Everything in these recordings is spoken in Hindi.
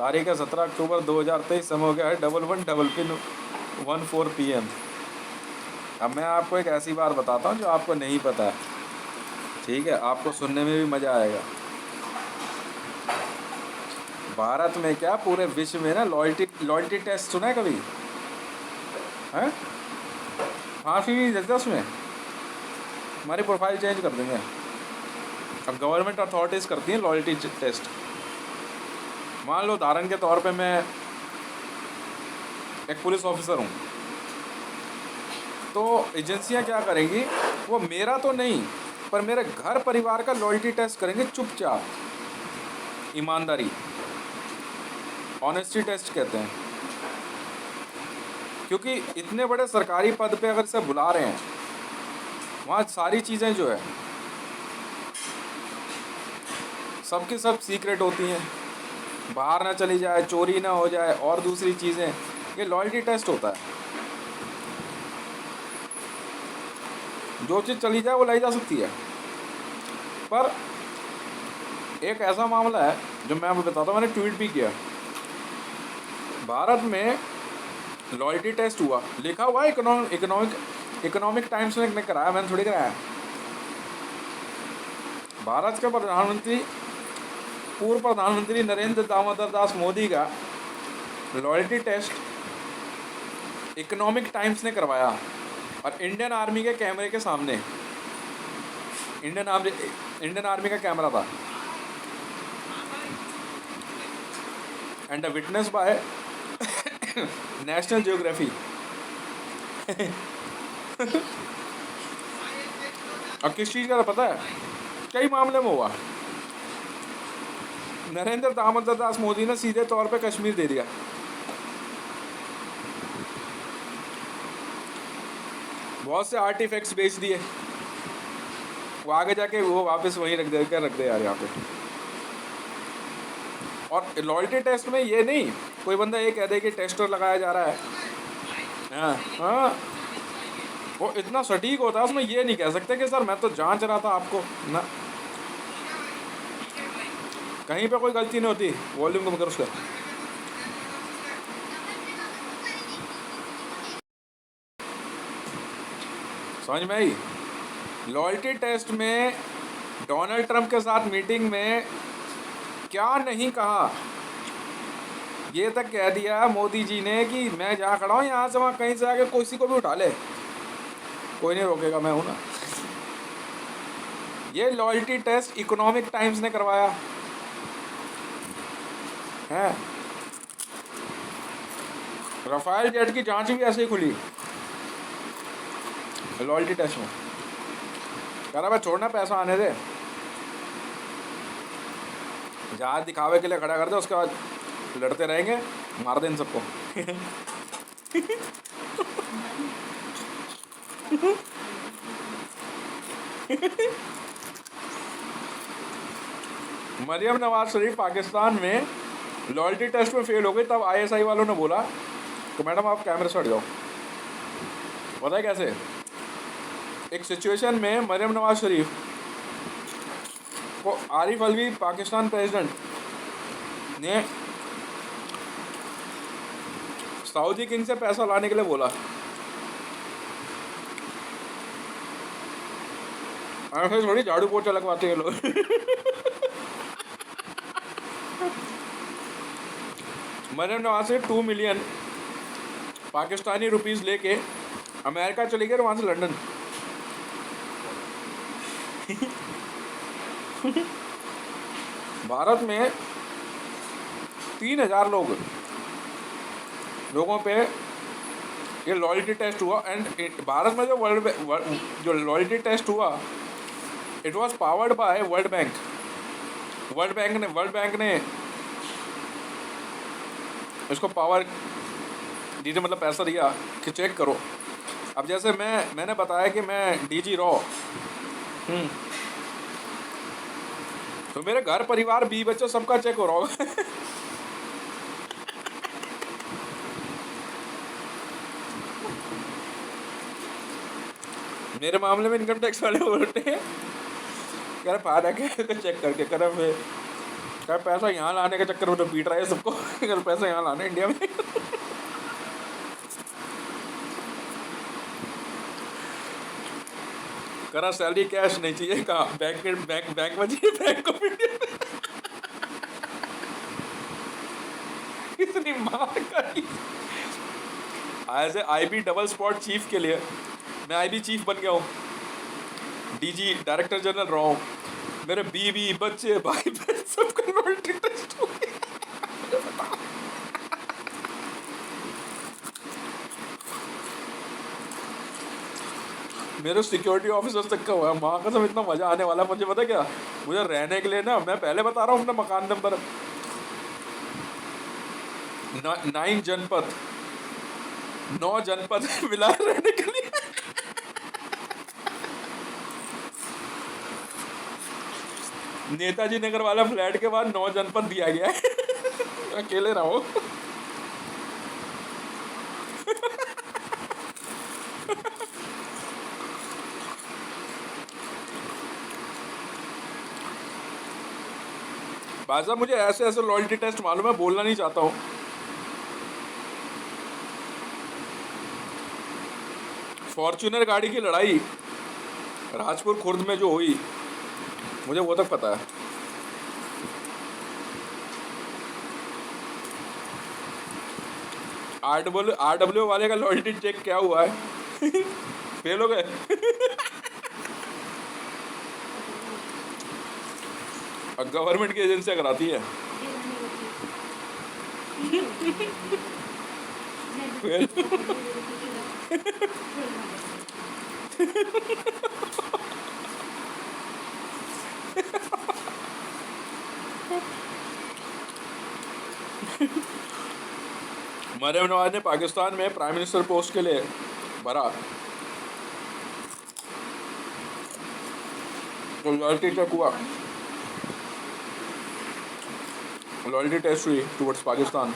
तारीख है 17 अक्टूबर 2023, समय हो गया है 11:14 PM। अब मैं आपको एक ऐसी बात बताता हूँ जो आपको नहीं पता है, ठीक है, आपको सुनने में भी मज़ा आएगा। भारत में क्या पूरे विश्व में ना लॉयल्टी टेस्ट सुना है कभी? हैं? फांसी नहीं देते उसमें, हमारी प्रोफाइल चेंज कर देंगे। अब गवर्नमेंट अथॉरिटीज़ करती हैं लॉयल्टी टेस्ट। मान लो उदाहरण के तौर पे मैं एक पुलिस ऑफिसर हूँ, तो एजेंसियाँ क्या करेंगी, वो मेरा तो नहीं पर मेरे घर परिवार का लॉयल्टी टेस्ट करेंगे चुपचाप, ईमानदारी, ऑनेस्टी टेस्ट कहते हैं। क्योंकि इतने बड़े सरकारी पद पे अगर से बुला रहे हैं, वहाँ सारी चीज़ें जो है सबकी सब सीक्रेट होती हैं, बाहर ना चली जाए, चोरी ना हो जाए और दूसरी चीज़ें, ये लॉयल्टी टेस्ट होता है। जो चीज़ चली जाए वो लाई जा सकती है। पर एक ऐसा मामला है जो मैं आपको बताता हूँ, मैंने ट्वीट भी किया। भारत में लॉयल्टी टेस्ट हुआ, लिखा हुआ इकोनॉमिक टाइम्स ने कराया, मैंने थोड़ी कराया। भारत के पूर्व प्रधानमंत्री नरेंद्र दामोदर दास मोदी का लॉयल्टी टेस्ट इकोनॉमिक टाइम्स ने करवाया, और इंडियन आर्मी के कैमरे के सामने। इंडियन आर्मी का कैमरा था, and a witness bye national geography. अब किस चीज़ का पता है, कई मामले में हुआ। नरेंद्र दामोदर दास मोदी ने सीधे तौर पे कश्मीर दे दिया। बहुत से आर्टिफैक्ट्स बेच दिए, वो आगे जाके वो वापस वहीं रख दे यार यहाँ पे। और लॉयल्टी टेस्ट में ये नहीं कोई बंदा ये कह दे कि टेस्टर लगाया जा रहा है, हाँ, वो इतना सटीक होता है उसमें, ये नहीं कह सकते कि सर मैं तो जांच रहा था आपको ना, कहीं पे कोई गलती नहीं होती। वॉल्यूम कम कर उसका। समझ में आई? लॉयल्टी टेस्ट में डोनाल्ड ट्रंप के साथ मीटिंग में क्या नहीं कहा, ये तक कह दिया मोदी जी ने कि मैं जहाँ खड़ा हूँ यहाँ से वहाँ कहीं से आके किसी को भी उठा ले, कोई नहीं रोकेगा, मैं हूँ ना। ये लॉयल्टी टेस्ट इकोनॉमिक टाइम्स ने करवाया है। राफेल जेट की जांच भी ऐसे ही खुली लॉयल्टी टेस्ट में। कह रहा भाई छोड़ना, पैसा आने दे, जहाज दिखावे के लिए खड़ा कर दे, उसके बाद लड़ते रहेंगे, मार दे इन सबको। मरियम नवाज शरीफ पाकिस्तान में लॉयल्टी टेस्ट में फेल हो गई, तब ISI वालों ने बोला कि मैडम आप कैमरे से हट जाओ। पता है कैसे? एक सिचुएशन में मरियम नवाज शरीफ को आरिफ अलवी पाकिस्तान प्रेसिडेंट ने सऊदी किंग से पैसा लाने के लिए बोला, ऐसे थोड़ी झाड़ू पोछा लगवाते हैं लोग। मरियम नवाज से 2 मिलियन पाकिस्तानी रुपीस लेके अमेरिका चले गए, वहाँ से लंदन। भारत में 3000 लोगों पे ये लॉयल्टी टेस्ट हुआ। एंड भारत में जो लॉयल्टी टेस्ट हुआ, it was powered by world bank. World bank ने इसको पावर दी थी, मतलब पैसा दिया कि चेक करो। अब जैसे मैंने बताया कि मैं DG रॉ, तो मेरे घर परिवार 20 बच्चों सबका चेक हो रहा होगा। मेरे मामले में इनकम टैक्स वाले बोलते हैं, कह रहे फायदा क्या चेक करके, कह क्या पैसा यहाँ लाने के चक्कर में तो पीट रहा है सबको। अगर पैसा यहाँ लाना है इंडिया में। करा सैलरी कैश नहीं चाहिए, कहा बैंक बैंक में चाहिए, बैंक ऑफ इंडिया। इतनी मार करी। As a IB double spot chief के लिए मैं आईबी चीफ बन गया हूँ, डीजी डायरेक्टर जनरल रहा हूँ, मेरे बीवी बच्चे भाई बहन सबका लॉयल्टी टेस्ट हो गया। मेरे सिक्योरिटी ऑफिसर तक का हुआ। माँ का सब इतना मजा आने वाला मुझे, पता क्या, मुझे रहने के लिए ना, मैं पहले बता रहा हूँ अपना मकान नंबर 9 जनपद 9 जनपद मिला रहने के लिए। नेताजी नगर वाला फ्लैट के बाद 9 जनपद दिया गया है। अकेले रहो। भाई साहब मुझे ऐसे ऐसे लॉयल्टी टेस्ट मालूम है, बोलना नहीं चाहता हूँ। फॉर्च्यूनर गाड़ी की लड़ाई राजपुर खुर्द में जो हुई, मुझे वो तक पता है। आरडब्ल्यू वाले का लॉयल्टी चेक क्या हुआ है? फेल हो गए। गवर्नमेंट की एजेंसियां कराती है। फेल। मरियम नवाज ने पाकिस्तान में प्राइम मिनिस्टर पोस्ट के लिए भरा, तो लॉयल्टी चेक हुआ, लॉयल्टी टेस्ट हुई टुवर्ड्स पाकिस्तान।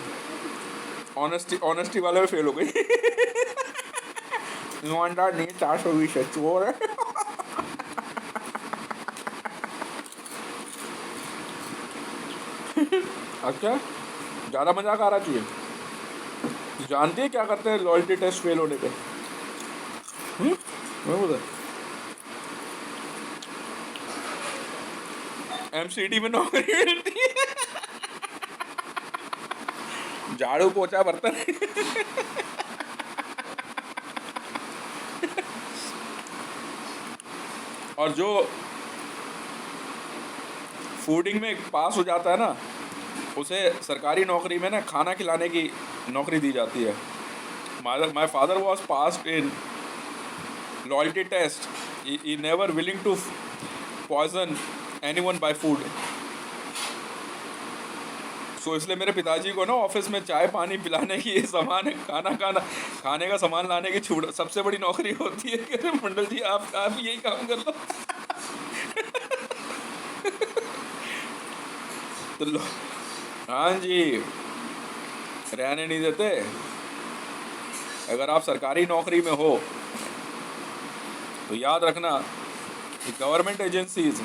ऑनेस्टी वाले में फेल हो गई। ईमानदार नहीं, 420 है, चोर है। अच्छा, ज़्यादा मजाक आ रहा चाहिए। जानते हैं क्या करते हैं लॉयल्टी टेस्ट फेल होने पे? मैं बोला एमसीडी में नौकरी मिलती है। झाड़ू पोछा बर्तन। और जो फूडिंग में पास हो जाता है ना, उसे सरकारी नौकरी में ना खाना खिलाने की नौकरी दी जाती है। My father was passed in loyalty test, he never willing to poison anyone by food. So इसलिए मेरे पिताजी को ना ऑफिस में चाय पानी पिलाने की, सामान खाने का सामान लाने की छूट सबसे बड़ी नौकरी होती है कि मंडल जी आप यही काम कर लो। तो लो, हाँ जी, रहने नहीं देते। अगर आप सरकारी नौकरी में हो तो याद रखना कि गवर्नमेंट एजेंसीज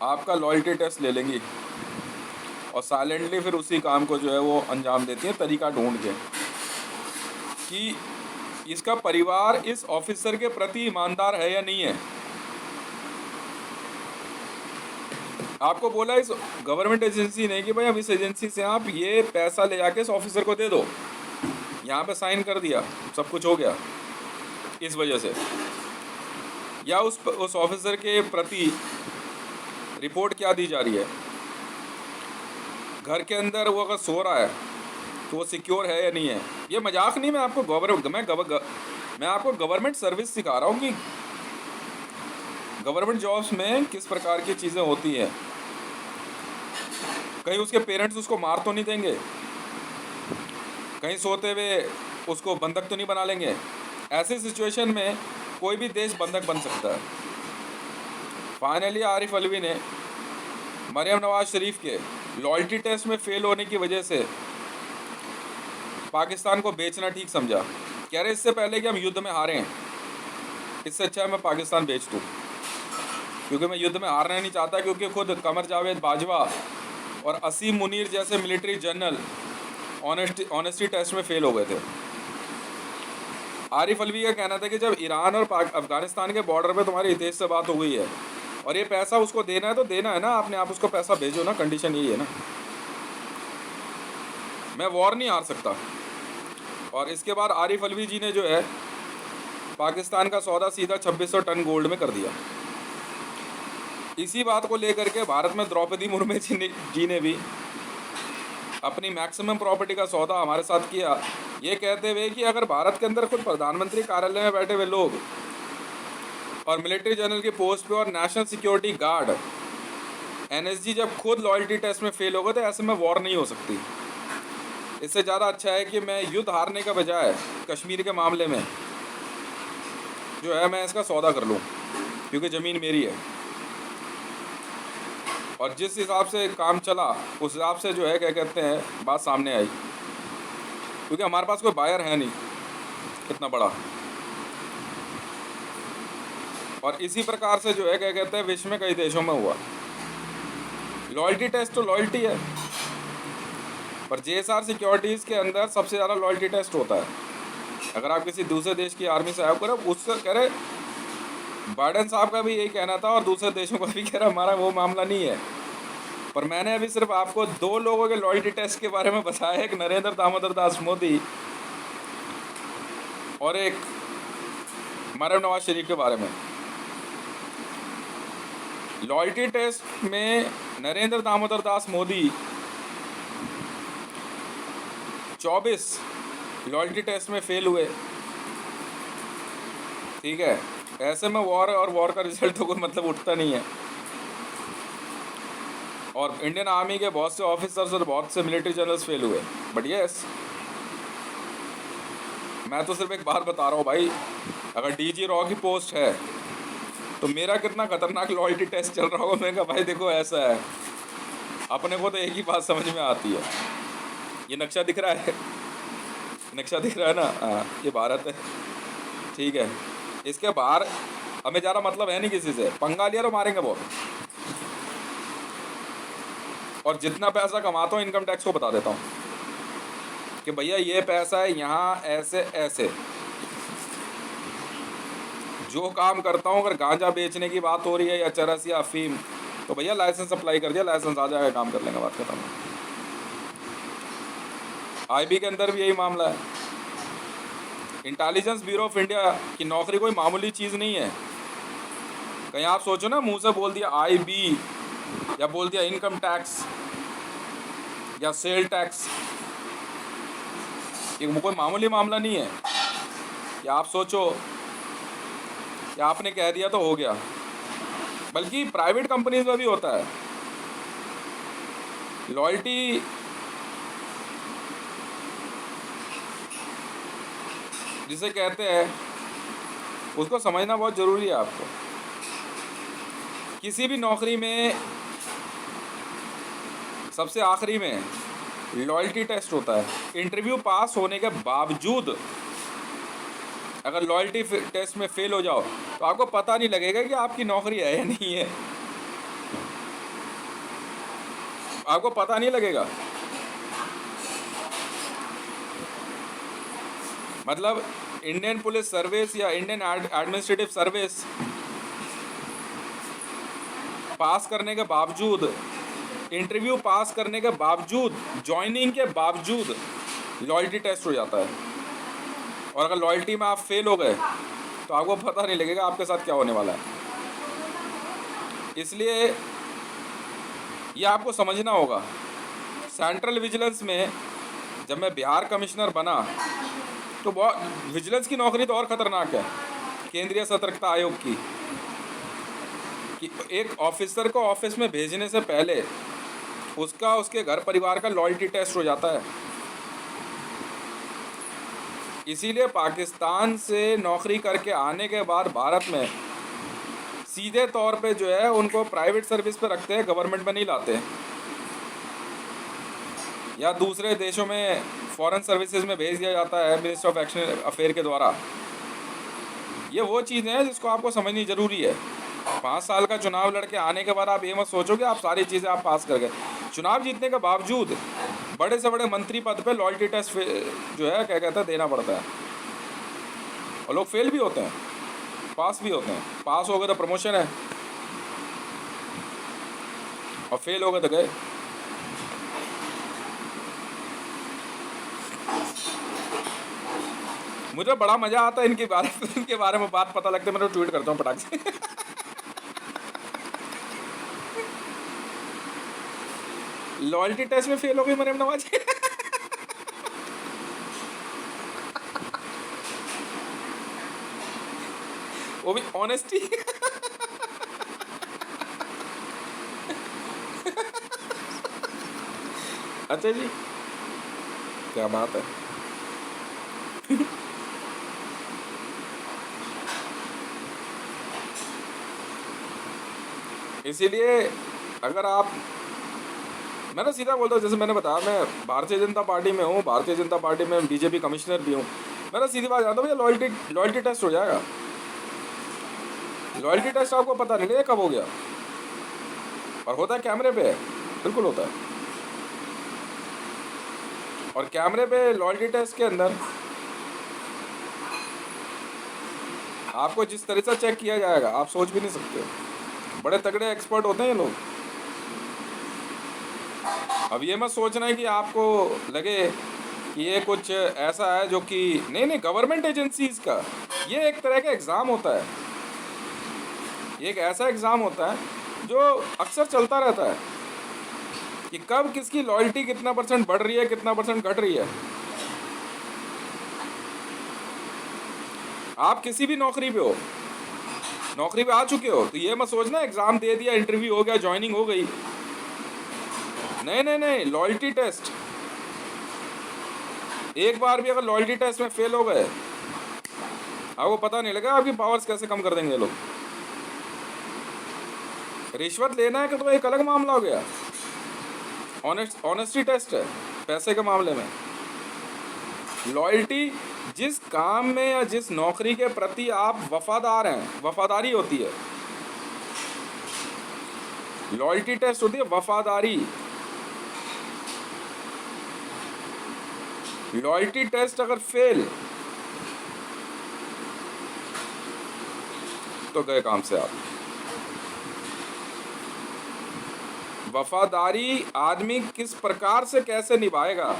आपका लॉयल्टी टेस्ट ले लेंगी और साइलेंटली फिर उसी काम को जो है वो अंजाम देती हैं, तरीका ढूंढ के, कि इसका परिवार इस ऑफिसर के प्रति ईमानदार है या नहीं है। आपको बोला इस गवर्नमेंट एजेंसी ने कि भाई अब इस एजेंसी से आप ये पैसा ले जाके इस ऑफिसर को दे दो, यहाँ पे साइन कर दिया, सब कुछ हो गया, इस वजह से। या उस ऑफिसर के प्रति रिपोर्ट क्या दी जा रही है, घर के अंदर वो अगर सो रहा है तो वो सिक्योर है या नहीं है। ये मजाक नहीं, मैं आपको मैं आपको गवर्नमेंट सर्विस सिखा रहा हूँ कि गवर्नमेंट जॉब्स में किस प्रकार की चीज़ें होती हैं। कहीं उसके पेरेंट्स उसको मार तो नहीं देंगे, कहीं सोते हुए उसको बंधक तो नहीं बना लेंगे। ऐसे सिचुएशन में कोई भी देश बंधक बन सकता है। फाइनली आरिफ अलवी ने मरियम नवाज शरीफ के लॉयल्टी टेस्ट में फेल होने की वजह से पाकिस्तान को बेचना ठीक समझा। कह रहे इससे पहले कि हम युद्ध में हारें, इससे अच्छा है मैं पाकिस्तान बेच दूँ, क्योंकि मैं युद्ध में हारना नहीं चाहता। क्योंकि खुद कमर जावेद बाजवा और असीम मुनीर जैसे मिलिट्री जनरल ऑनेस्टी टेस्ट में फेल हो गए थे। आरिफ अलवी का कहना था कि जब ईरान और अफगानिस्तान के बॉर्डर पे तुम्हारी हितेश से बात हो गई है और ये पैसा उसको देना है तो देना है ना, आपने आप उसको पैसा भेजो ना, कंडीशन यही है ना। मैं वॉर नहीं हार सकता। और इसके बाद आरिफ अलवी जी ने जो है पाकिस्तान का सौदा सीधा 2600 टन गोल्ड में कर दिया। इसी बात को लेकर के भारत में द्रौपदी मुर्मू जी ने भी अपनी मैक्सिमम प्रॉपर्टी का सौदा हमारे साथ किया, ये कहते हुए कि अगर भारत के अंदर खुद प्रधानमंत्री कार्यालय में बैठे हुए लोग और मिलिट्री जनरल की पोस्ट पे और नेशनल सिक्योरिटी गार्ड एनएसजी जब खुद लॉयल्टी टेस्ट में फेल हो गए तो ऐसे में वॉर नहीं हो सकती। इससे ज़्यादा अच्छा है कि मैं युद्ध हारने का बजाय कश्मीर के मामले में जो है मैं इसका सौदा कर लूँ, क्योंकि ज़मीन मेरी है। और जिस हिसाब से काम चला उस हिसाब से जो है क्या कहते हैं बात सामने आई, क्योंकि हमारे पास कोई बायर है नहीं इतना बड़ा। और इसी प्रकार से जो है क्या कहते हैं विश्व में कई देशों में हुआ। लॉयल्टी टेस्ट तो लॉयल्टी है, पर जेएसआर सिक्योरिटीज़ के अंदर सबसे ज़्यादा लॉयल्टी टेस्ट होता है। अगर आप किसी दूसरे देश की आर्मी से आप करें, उससे कह रहे बाइडेन साहब का भी यही कहना था और दूसरे देशों का भी कह रहा हमारा वो मामला नहीं है। पर मैंने अभी सिर्फ आपको 2 लोगों के लॉयल्टी टेस्ट के बारे में बताया, एक नरेंद्र दामोदर दास मोदी और एक मरियम नवाज शरीफ के बारे में। लॉयल्टी टेस्ट में नरेंद्र दामोदर दास मोदी 24 लॉयल्टी टेस्ट में फेल हुए, ठीक है। ऐसे में वॉर और वॉर का रिजल्ट तो कोई मतलब उठता नहीं है। और इंडियन आर्मी के बहुत से ऑफिसर्स और बहुत से मिलिट्री जनरल्स फेल हुए। बट यस, मैं तो सिर्फ एक बात बता रहा हूँ भाई, अगर डीजी रॉ की पोस्ट है तो मेरा कितना खतरनाक लॉयल्टी टेस्ट चल रहा होगा। मैंने कहा भाई देखो ऐसा है, अपने को तो एक ही बात समझ में आती है, ये नक्शा दिख रहा है, नक्शा दिख रहा है ना, हाँ ये भारत है, ठीक है। इसके बाहर हमें ज़्यादा मतलब है नहीं किसी से, पंगा लिया तो मारेंगे बहुत। और जितना पैसा कमाता हूँ इनकम टैक्स को बता देता हूँ कि भैया ये पैसा है यहाँ ऐसे ऐसे। जो काम करता हूँ, अगर गांजा बेचने की बात हो रही है या चरस या अफीम, तो भैया लाइसेंस अप्लाई कर दिया, लाइसेंस आ जाएगा, काम कर लेंगे, बात खत्म। आईबी के अंदर भी यही मामला है। इंटेलिजेंस ब्यूरो ऑफ इंडिया की नौकरी कोई मामूली चीज़ नहीं है। कहीं आप सोचो ना, मुंह से बोल दिया आईबी या बोल दिया इनकम टैक्स या सेल टैक्स, ये कोई मामूली मामला नहीं है कि आप सोचो कि आपने कह दिया तो हो गया। बल्कि प्राइवेट कंपनीज में भी होता है। लॉयल्टी जिसे कहते हैं उसको समझना बहुत ज़रूरी है आपको। किसी भी नौकरी में सबसे आखिरी में लॉयल्टी टेस्ट होता है। इंटरव्यू पास होने के बावजूद अगर लॉयल्टी टेस्ट में फेल हो जाओ तो आपको पता नहीं लगेगा कि आपकी नौकरी है या नहीं है, आपको पता नहीं लगेगा। मतलब इंडियन पुलिस सर्विस या इंडियन एडमिनिस्ट्रेटिव सर्विस पास करने के बावजूद, इंटरव्यू पास करने के बावजूद, ज्वाइनिंग के बावजूद लॉयल्टी टेस्ट हो जाता है। और अगर लॉयल्टी में आप फेल हो गए तो आपको पता नहीं लगेगा आपके साथ क्या होने वाला है। इसलिए ये आपको समझना होगा। सेंट्रल विजिलेंस में जब मैं बिहार कमिश्नर बना तो बहुत, विजिलेंस की नौकरी तो और ख़तरनाक है, केंद्रीय सतर्कता आयोग की, कि एक ऑफिसर को ऑफिस में भेजने से पहले उसका उसके घर परिवार का लॉयल्टी टेस्ट हो जाता है। इसीलिए पाकिस्तान से नौकरी करके आने के बाद भारत में सीधे तौर पे जो है उनको प्राइवेट सर्विस पे रखते हैं, गवर्नमेंट में नहीं लाते, या दूसरे देशों में फॉरेन सर्विसेज में भेज दिया जाता है मिनिस्टर ऑफ एक्शन अफेयर के द्वारा। ये वो चीज़ें हैं जिसको आपको समझनी ज़रूरी है। 5 साल का चुनाव लड़के आने के बाद आप ये मत सोचो कि आप सारी चीज़ें आप पास कर गए। चुनाव जीतने के बावजूद बड़े से बड़े मंत्री पद पे लॉयल्टी टेस्ट जो है क्या कहते हैं देना पड़ता है, और लोग फेल भी होते हैं, पास भी होते हैं। पास हो गए तो प्रमोशन है, और फेल हो गए तो गए। मुझे बड़ा मजा आता है इनके बारे में बात पता लगता है, मैं तो ट्वीट करता हूँ पटाख से। लॉयल्टी टेस्ट में फेल हो गई मरियम नवाज। वो भी ऑनेस्टी। अच्छा जी, क्या बात है। इसीलिए अगर आप, मैं ना सीधा बोलता हूँ, जैसे मैंने बताया मैं भारतीय जनता पार्टी में हूँ, भारतीय जनता पार्टी में बीजेपी कमिश्नर भी हूँ। मैं ना सीधी बात जानता हूँ, भैया लॉयल्टी टेस्ट हो जाएगा। लॉयल्टी टेस्ट आपको पता नहीं लगेगा कब हो गया, और होता है कैमरे पे, बिल्कुल होता है। और कैमरे पे लॉयल्टी टेस्ट के अंदर आपको जिस तरह से चेक किया जाएगा आप सोच भी नहीं सकते। बड़े तगड़े एक्सपर्ट होते हैं ये लोग। अब ये मत सोचना है कि आपको लगे कि ये कुछ ऐसा है जो कि नहीं, गवर्नमेंट एजेंसीज का ये एक तरह का एग्ज़ाम होता है। ये एक ऐसा एग्ज़ाम होता है जो अक्सर चलता रहता है कि कब किसकी लॉयल्टी कितना % बढ़ रही है, कितना % घट रही है। आप किसी भी नौकरी पे हो, नौकरी पे आ चुके हो, तो ये मत सोचना एग्ज़ाम दे दिया, इंटरव्यू हो गया, ज्वाइनिंग हो गई। नहीं, लॉयल्टी टेस्ट। एक बार भी अगर लॉयल्टी टेस्ट में फेल हो गए, आपको पता नहीं लगा आपकी पावर्स कैसे कम कर देंगे लोग। रिश्वत लेना है कि तो एक अलग मामला हो गया, ऑनेस्टी टेस्ट है पैसे के मामले में। लॉयल्टी जिस काम में या जिस नौकरी के प्रति आप वफादार हैं, वफादारी होती है। लॉयल्टी टेस्ट होती है वफादारी। लॉयल्टी टेस्ट अगर फेल तो गए काम से आप। वफादारी आदमी किस प्रकार से कैसे निभाएगा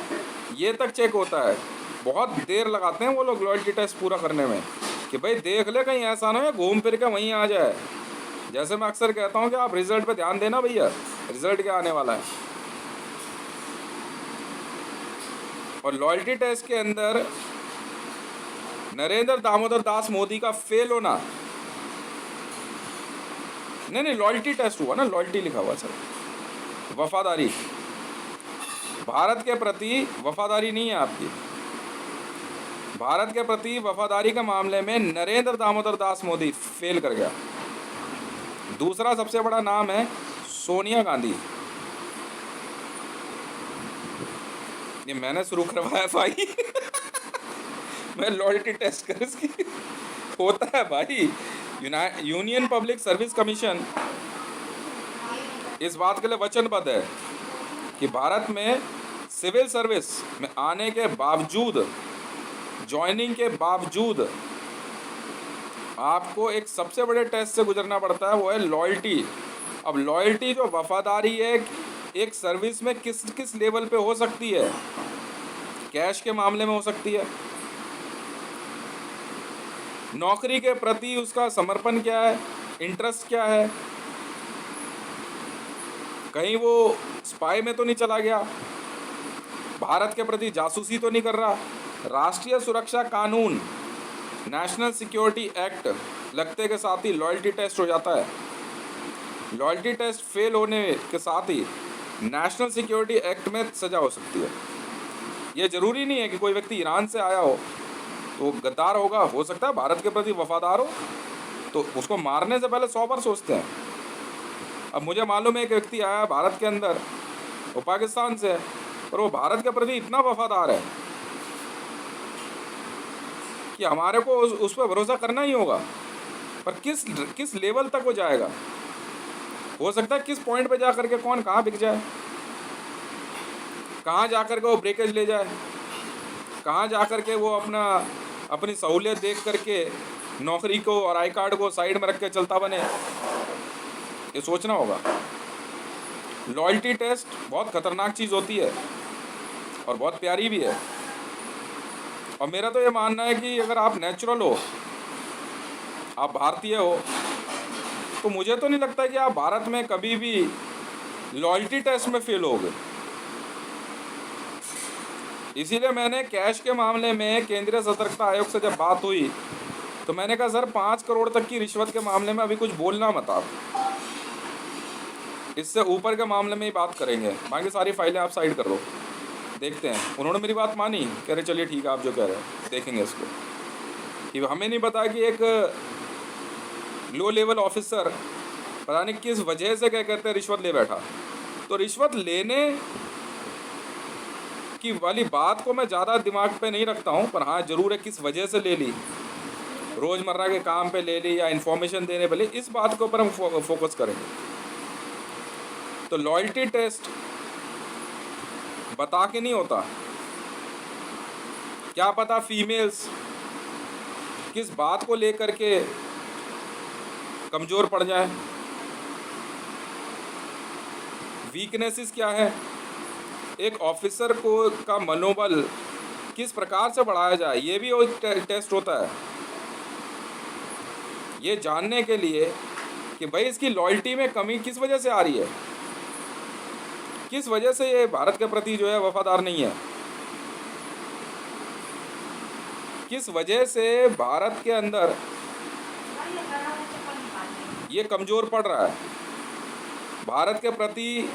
ये तक चेक होता है। बहुत देर लगाते हैं वो लोग लॉयल्टी टेस्ट पूरा करने में कि भाई देख ले कहीं ऐसा ना हो घूम फिर के वहीं आ जाए। जैसे मैं अक्सर कहता हूँ कि आप रिजल्ट पे ध्यान देना भैया, रिजल्ट क्या आने वाला है। और लॉयल्टी टेस्ट के अंदर नरेंद्र दामोदर दास मोदी का फेल होना, नहीं लॉयल्टी टेस्ट हुआ ना, लॉयल्टी लिखा हुआ सर, वफादारी, भारत के प्रति वफादारी नहीं है आपकी। भारत के प्रति वफादारी के मामले में नरेंद्र दामोदर दास मोदी फेल कर गया। दूसरा सबसे बड़ा नाम है सोनिया गांधी। ये मैंने शुरू करवाया भाई। मैं लॉयल्टी टेस्ट कर इसकी होता है भाई। यूनियन पब्लिक सर्विस कमीशन इस बात के लिए वचनबद्ध है कि भारत में सिविल सर्विस में आने के बावजूद, ज्वाइनिंग के बावजूद आपको एक सबसे बड़े टेस्ट से गुजरना पड़ता है, वो है लॉयल्टी। अब लॉयल्टी जो वफादारी है एक सर्विस में किस किस लेवल पे हो सकती है। कैश के मामले में हो सकती है, नौकरी के प्रति उसका समर्पण क्या है, इंटरेस्ट क्या है, कहीं वो स्पाई में तो नहीं चला गया, भारत के प्रति जासूसी तो नहीं कर रहा। राष्ट्रीय सुरक्षा कानून, नेशनल सिक्योरिटी एक्ट लगते के साथ ही लॉयल्टी टेस्ट हो जाता है। लॉयल्टी टेस्ट फेल होने के साथ ही नेशनल सिक्योरिटी एक्ट में सज़ा हो सकती है। ये ज़रूरी नहीं है कि कोई व्यक्ति ईरान से आया हो तो गद्दार होगा, हो सकता है भारत के प्रति वफादार हो, तो उसको मारने से पहले 100 बार सोचते हैं। अब मुझे मालूम है एक व्यक्ति आया भारत के अंदर, वो पाकिस्तान से है, पर वो भारत के प्रति इतना वफादार है कि हमारे को उस पर भरोसा करना ही होगा। पर किस किस लेवल तक वो जाएगा, हो सकता है किस पॉइंट पे जा करके कौन कहाँ बिक जाए, कहाँ जा कर के वो ब्रेकेज ले जाए, कहाँ जा कर के वो अपनी सहूलियत देख करके नौकरी को और आई कार्ड को साइड में रख के चलता बने। ये सोचना होगा। लॉयल्टी टेस्ट बहुत खतरनाक चीज़ होती है और बहुत प्यारी भी है। और मेरा तो ये मानना है कि अगर आप नेचुरल हो, आप भारतीय हो, तो मुझे तो नहीं लगता कि आप भारत में कभी भी लॉयल्टी टेस्ट में फेल होगे। इसीलिए मैंने कैश के मामले में केंद्रीय सतर्कता आयोग से जब बात हुई तो मैंने कहा सर 5 करोड़ तक की रिश्वत के मामले में अभी कुछ बोलना मत आप, इससे ऊपर के मामले में ही बात करेंगे, बाकी सारी फाइलें आप साइड कर दो, देखते हैं। उन्होंने मेरी बात मानी, कह रहे चलिए ठीक है आप जो कह रहे हैं देखेंगे इसको। कि हमें नहीं पता कि एक लो लेवल ऑफिसर पता नहीं किस वजह से क्या कहते हैं रिश्वत ले बैठा। तो रिश्वत लेने की वाली बात को मैं ज़्यादा दिमाग पे नहीं रखता हूँ, पर हाँ ज़रूर है किस वजह से ले ली, रोज़मर्रा के काम पे ले ली या इन्फॉर्मेशन देने पे ले, इस बात के ऊपर हम फोकस करेंगे। तो लॉयल्टी टेस्ट बता के नहीं होता, क्या पता फीमेल्स किस बात को लेकर के कमज़ोर पड़ जाए, वीकनेसेस क्या है, एक ऑफिसर को का मनोबल किस प्रकार से बढ़ाया जाए, ये भी एक टेस्ट होता है। ये जानने के लिए कि भाई इसकी लॉयल्टी में कमी किस वजह से आ रही है, किस वजह से ये भारत के प्रति जो है वफादार नहीं है, किस वजह से भारत के अंदर ये कमज़ोर पड़ रहा है, भारत के प्रति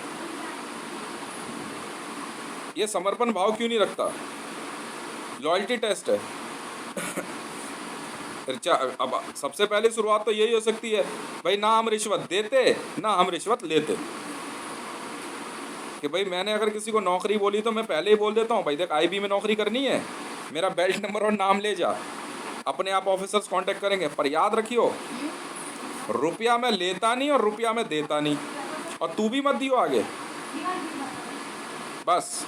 ये समर्पण भाव क्यों नहीं रखता। लॉयल्टी टेस्ट है। अब सबसे पहले शुरुआत तो यही हो सकती है भाई ना हम रिश्वत देते ना हम रिश्वत लेते, कि भाई मैंने अगर किसी को नौकरी बोली तो मैं पहले ही बोल देता हूँ भाई देख आईबी में नौकरी करनी है, मेरा बेल्ट नंबर और नाम ले जा, अपने आप ऑफिसर्स कांटेक्ट करेंगे। पर याद रखियो रुपया मैं लेता नहीं और रुपया मैं देता नहीं, और तू भी मत दियो आगे, बस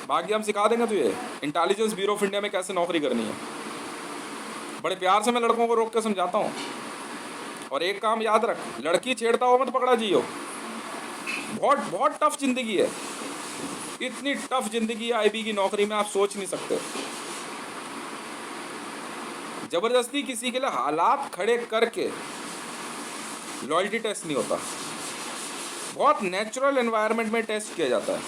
बाकी हम सिखा देंगे तुझे इंटेलिजेंस ब्यूरो ऑफ इंडिया में कैसे नौकरी करनी है। बड़े प्यार से मैं लड़कों को रोक के समझाता हूँ। और एक काम याद रख, लड़की छेड़ता हो मत पकड़ा जियो, बहुत बहुत टफ जिंदगी है, इतनी टफ जिंदगी है आईबी की नौकरी में आप सोच नहीं सकते। जबरदस्ती किसी के लिए हालात खड़े करके लॉयल्टी टेस्ट नहीं होता, बहुत नेचुरल एनवायरनमेंट में टेस्ट किया जाता है,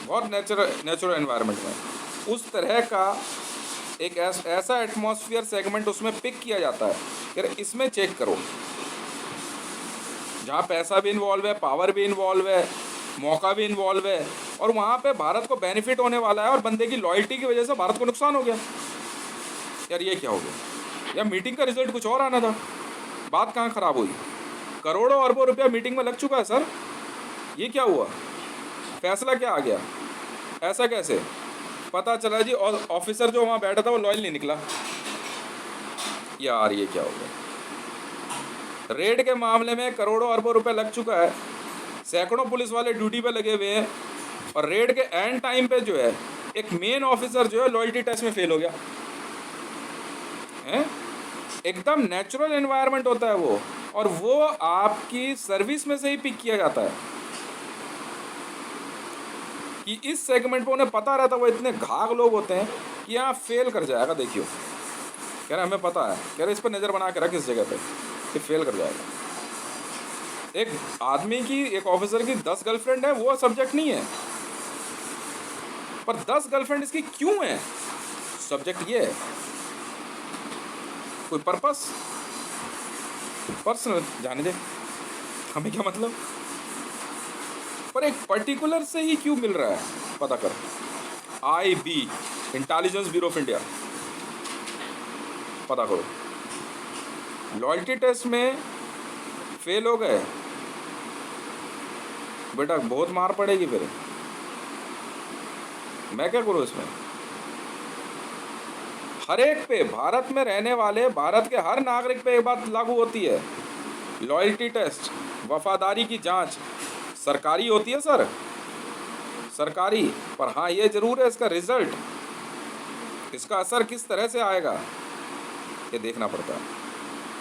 बहुत नेचुरल एनवायरनमेंट में उस तरह का एक ऐसा एटमॉस्फेयर सेगमेंट उसमें पिक किया जाता है कि इसमें चेक करो, जहाँ पैसा भी इन्वॉल्व है, पावर भी इन्वॉल्व है, मौका भी इन्वॉल्व है, और वहाँ पे भारत को बेनिफिट होने वाला है और बंदे की लॉयल्टी की वजह से भारत को नुकसान हो गया। यार ये क्या हो गया, यार मीटिंग का रिजल्ट कुछ और आना था, बात कहाँ ख़राब हुई, करोड़ों अरबों रुपया मीटिंग में लग चुका है सर, ये क्या हुआ, फैसला क्या आ गया, ऐसा कैसे पता चला जी ऑफिसर जो वहाँ बैठा था वो लॉयल नहीं निकला। यार ये क्या हो गया। रेड के मामले में करोड़ों अरबों रुपए लग चुका है, सैकड़ों पुलिस वाले ड्यूटी पे लगे हुए हैं, और रेड के एंड टाइम पे जो है एक मेन ऑफिसर जो है लॉयल्टी टेस्ट में फेल हो गया है। एकदम नेचुरल एनवायरनमेंट होता है वो, और वो आपकी सर्विस में से ही पिक किया जाता है कि इस सेगमेंट पे उन्हें पता रहता है, वो इतने घाघ लोग होते हैं कि यहाँ फेल कर जाएगा। देखियो कह रहे हमें पता है, कह रहे इस पर नज़र बना के रख इस जगह पे कि फेल कर जाएगा। एक आदमी की, एक ऑफिसर की 10 गर्लफ्रेंड है वो सब्जेक्ट नहीं है, पर 10 गर्लफ्रेंड इसकी क्यों है सब्जेक्ट ये है। कोई पर्पस, पर्सनल जाने दे, हमें क्या मतलब, पर एक पर्टिकुलर से ही क्यों मिल रहा है पता कर। IB intelligence bureau of India पता करो। लॉयल्टी टेस्ट में फेल हो गए बेटा बहुत मार पड़ेगी, फिर मैं क्या करूँ इसमें। हर एक पे, भारत में रहने वाले भारत के हर नागरिक पे ये बात लागू होती है। लॉयल्टी टेस्ट, वफादारी की जांच सरकारी होती है सर, सरकारी। पर हाँ ये जरूर है, इसका रिजल्ट, इसका असर किस तरह से आएगा ये देखना पड़ता है।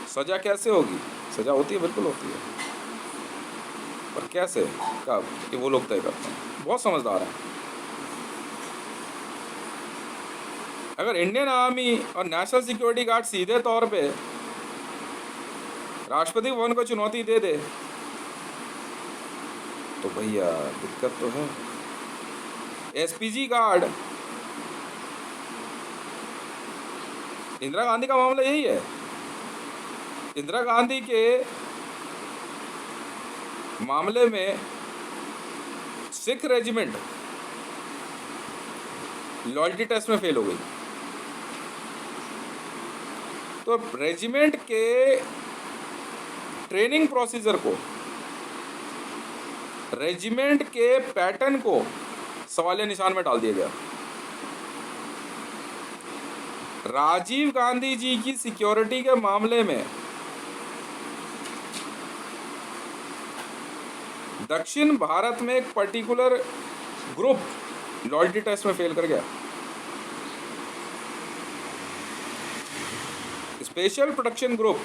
सजा कैसे होगी? सजा होती है, बिल्कुल होती है, पर कैसे, कब, ये वो लोग तय करते हैं। बहुत समझदार है। अगर इंडियन आर्मी और नेशनल सिक्योरिटी गार्ड सीधे तौर पे राष्ट्रपति भवन को चुनौती दे दे तो भैया दिक्कत तो है। एसपीजी गार्ड, इंदिरा गांधी का मामला यही है। इंदिरा गांधी के मामले में सिख रेजिमेंट लॉयल्टी टेस्ट में फेल हो गई, तो रेजिमेंट के ट्रेनिंग प्रोसीजर को, रेजिमेंट के पैटर्न को सवालिया निशान में डाल दिया गया। राजीव गांधी जी की सिक्योरिटी के मामले में दक्षिण भारत में एक पर्टिकुलर ग्रुप लॉयल्टी टेस्ट में फेल कर गया। स्पेशल प्रोटेक्शन ग्रुप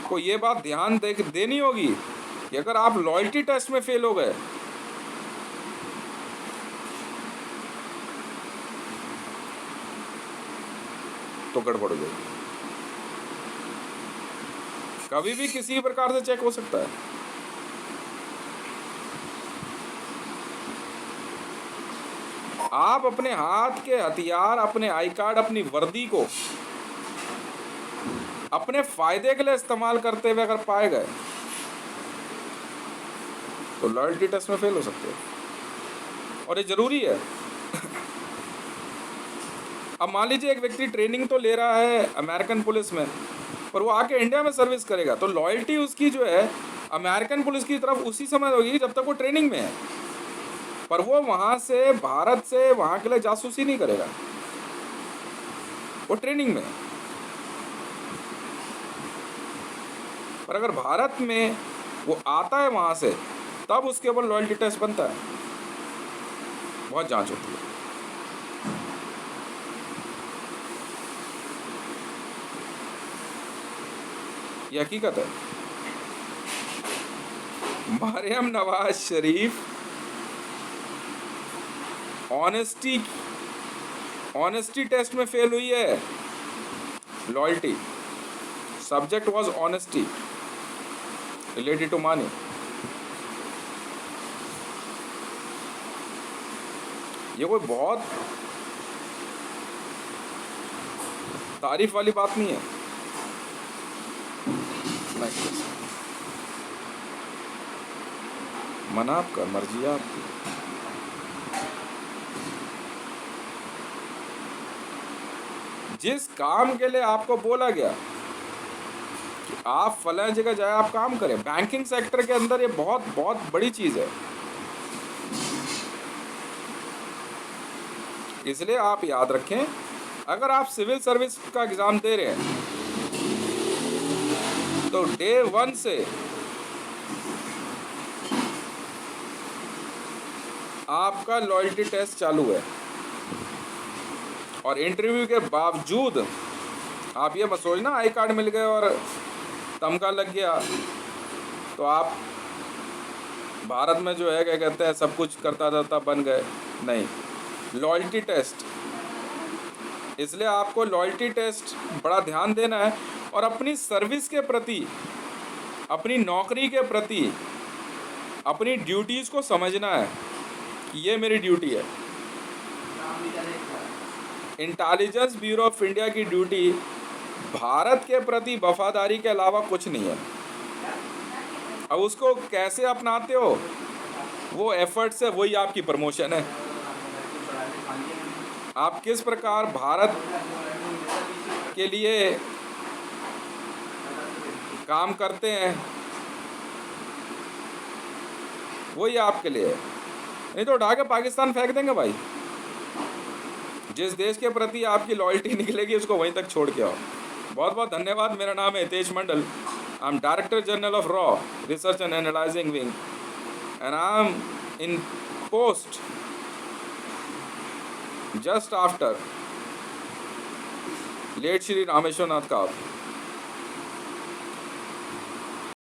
को ये बात ध्यान देनी होगी कि अगर आप लॉयल्टी टेस्ट में फेल हो गए तो गड़बड़ हो जाएगी। कभी भी किसी प्रकार से चेक हो सकता है। आप अपने हाथ के हथियार, अपने आई कार्ड, अपनी वर्दी को अपने फायदे के लिए इस्तेमाल करते हुए अगर पाए गए तो लॉयल्टी टेस्ट में फेल हो सकते हो, और ये जरूरी है। अब मान लीजिए एक व्यक्ति ट्रेनिंग तो ले रहा है अमेरिकन पुलिस में, पर वो आके इंडिया में सर्विस करेगा, तो लॉयल्टी उसकी जो है अमेरिकन पुलिस की तरफ उसी समय होगी जब तक वो ट्रेनिंग में है, पर वो वहाँ से, भारत से वहाँ के लिए जासूसी नहीं करेगा, वो ट्रेनिंग में है। पर अगर भारत में वो आता है वहाँ से, तब उसके ऊपर लॉयल्टी टेस्ट बनता है, बहुत जांच होती है। ये हकीकत है। मरियम नवाज शरीफ ऑनेस्टी टेस्ट में फेल हुई है। Loyalty subject was honesty related to money. ये कोई बहुत तारीफ वाली बात नहीं है। मना आपका, मर्जी आपकी। जिस काम के लिए आपको बोला गया कि आप फलां जगह जाए, आप काम करें। बैंकिंग सेक्टर के अंदर ये बहुत बहुत बड़ी चीज है, इसलिए आप याद रखें, अगर आप सिविल सर्विस का एग्जाम दे रहे हैं तो डे 1 से आपका लॉयल्टी टेस्ट चालू है, और इंटरव्यू के बावजूद आप ये मत सोचना आई कार्ड मिल गए और तमगा लग गया तो आप भारत में जो है क्या कहते हैं सब कुछ करता रहता बन गए। नहीं, लॉयल्टी टेस्ट, इसलिए आपको लॉयल्टी टेस्ट बड़ा ध्यान देना है, और अपनी सर्विस के प्रति, अपनी नौकरी के प्रति, अपनी ड्यूटीज़ को समझना है कि ये मेरी ड्यूटी है। इंटेलिजेंस ब्यूरो ऑफ इंडिया की ड्यूटी भारत के प्रति वफादारी के अलावा कुछ नहीं है। अब उसको कैसे अपनाते हो, वो एफर्ट से, वही आपकी प्रमोशन है। आप किस प्रकार भारत के लिए काम करते हैं, वही आपके लिए है। नहीं तो उठा के पाकिस्तान फेंक देंगे भाई। जिस देश के प्रति आपकी लॉयल्टी निकलेगी उसको वहीं तक छोड़ के आओ। बहुत बहुत धन्यवाद। मेरा नाम है Hitesh Mandal. I am director general of रॉ research and analysing wing and I am in post just after late Shri Rameshwar Nath Kaur.